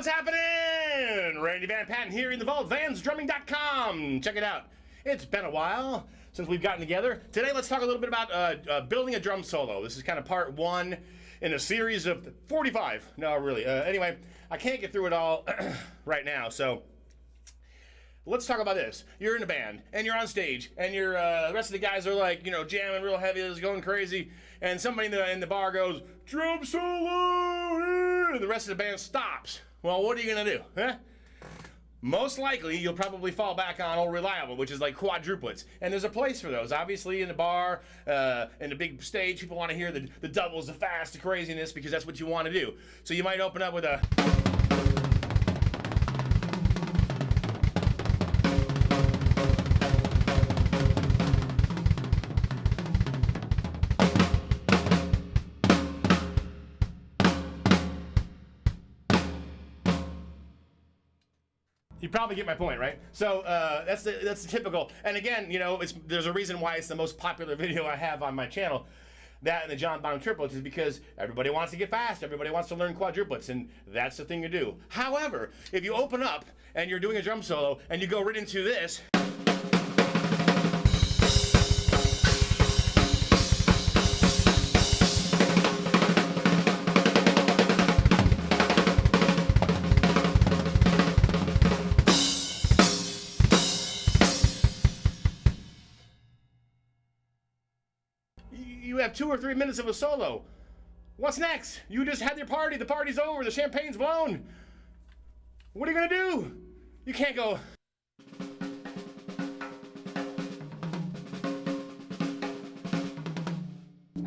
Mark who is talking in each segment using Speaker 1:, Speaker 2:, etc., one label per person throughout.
Speaker 1: What's happening? Randy Van Patten here in the vault, vanzdrumming.com. Check it out. It's been a while since we've gotten together. Today, let's talk a little bit about building a drum solo. This is kind of part one in a series of 45. No, really. Anyway, I can't get through it all right now, so let's talk about this. You're in a band, and you're on stage, and you're the rest of the guys are like, you know, jamming real heavy, it's going crazy, and somebody in the bar goes, drum solo, and the rest of the band stops. Well, what are you gonna do? Huh? Most likely, you'll probably fall back on old reliable, which is like quadruplets. And there's a place for those. Obviously, in the bar, in the big stage, people want to hear the doubles, the fast, the craziness, because that's what you want to do. So you might open up with a... You probably get my point, right? So that's the typical. And again, you know, there's a reason why it's the most popular video I have on my channel. That and the John Bonham triplets is because everybody wants to get fast. Everybody wants to learn quadruplets, and that's the thing to do. However, if you open up and you're doing a drum solo and you go right into this. You have 2 or 3 minutes of a solo. What's next? You just had your party. The party's over. The champagne's blown. What are you gonna do? You can't go.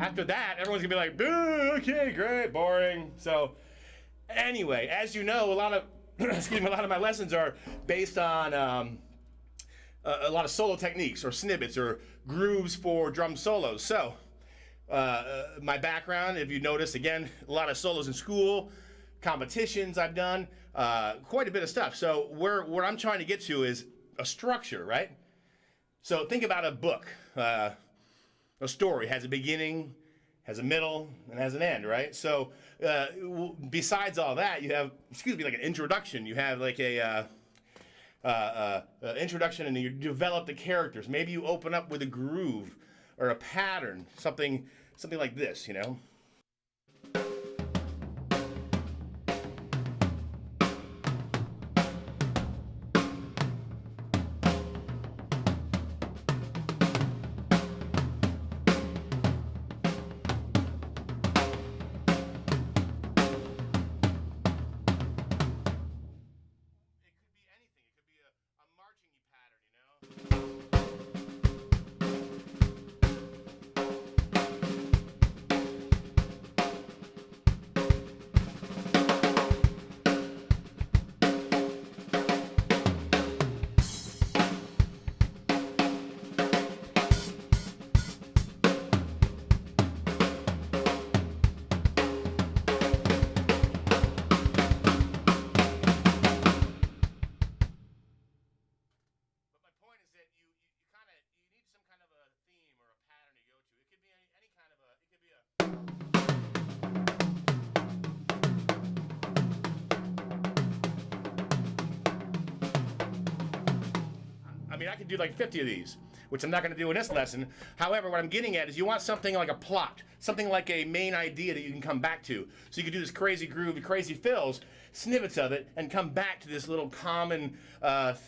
Speaker 1: After that, everyone's gonna be like, boo, okay, great, boring. So, anyway, as you know, a lot of excuse me, a lot of my lessons are based on a lot of solo techniques or snippets or grooves for drum solos. So. My background, if you notice, again, a lot of solos in school, competitions I've done, quite a bit of stuff. So where I'm trying to get to is a structure, right? So think about a book. A story has a beginning, has a middle, and has an end, right? So besides all that, you have, like an introduction. You have like a introduction, and you develop the characters. Maybe you open up with a groove or a pattern, something like this, you know? I mean, I could do like 50 of these, which I'm not going to do in this lesson. However, what I'm getting at is you want something like a plot, something like a main idea that you can come back to. So you can do this crazy groove, crazy fills, snippets of it, and come back to this little common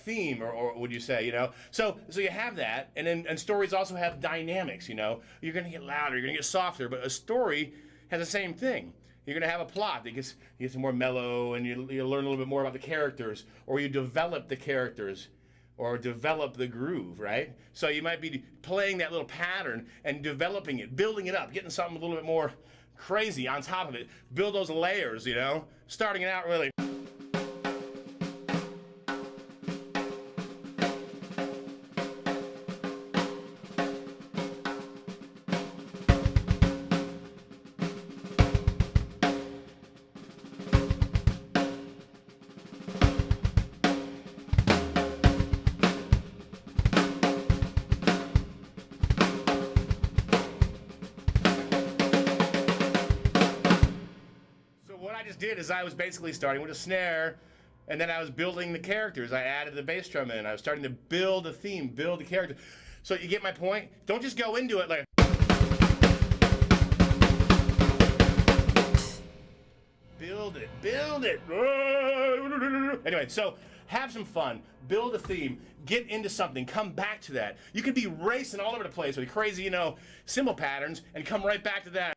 Speaker 1: theme, or would you say, you know? So you have that, and stories also have dynamics, you know? You're going to get louder, you're going to get softer, but a story has the same thing. You're going to have a plot that gets more mellow, and you learn a little bit more about the characters, or you develop the characters, or develop the groove, right? So you might be playing that little pattern and developing it, building it up, getting something a little bit more crazy on top of it. Build those layers, you know? Starting it out really. just did is I was basically starting with a snare, and then I was building the characters. I added the bass drum in. I was starting to build a theme, build the character. So you get my point? Don't just go into it like, build it, build it. Anyway, so have some fun, build a theme, get into something, come back to that. You could be racing all over the place with crazy, you know, cymbal patterns and come right back to that.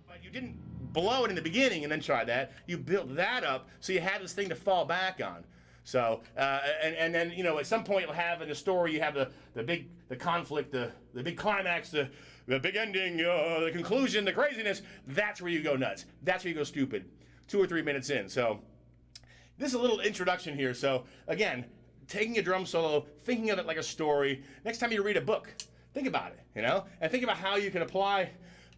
Speaker 1: But you didn't blow it in the beginning and then try that. You built that up so you had this thing to fall back on. So, and then, you know, at some point you'll have in the story, you have the conflict, the big climax, the big ending, the conclusion, the craziness. That's where you go nuts. That's where you go stupid. 2 or 3 minutes in. So, this is a little introduction here. So, again, taking a drum solo, thinking of it like a story. Next time you read a book, think about it, you know? And think about how you can apply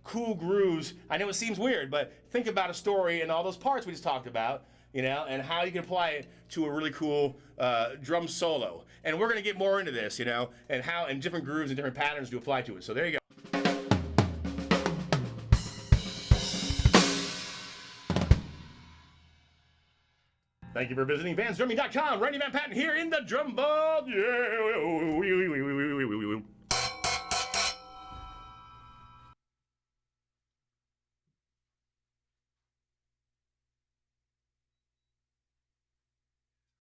Speaker 1: cool grooves. I know it seems weird, but think about a story and all those parts we just talked about, you know, and how you can apply it to a really cool drum solo. And we're going to get more into this, you know, and how and different grooves and different patterns to apply to it. So there you go. Thank you for visiting VanzDrumming.com. Randy Van Patten here in the drum vault. Yeah.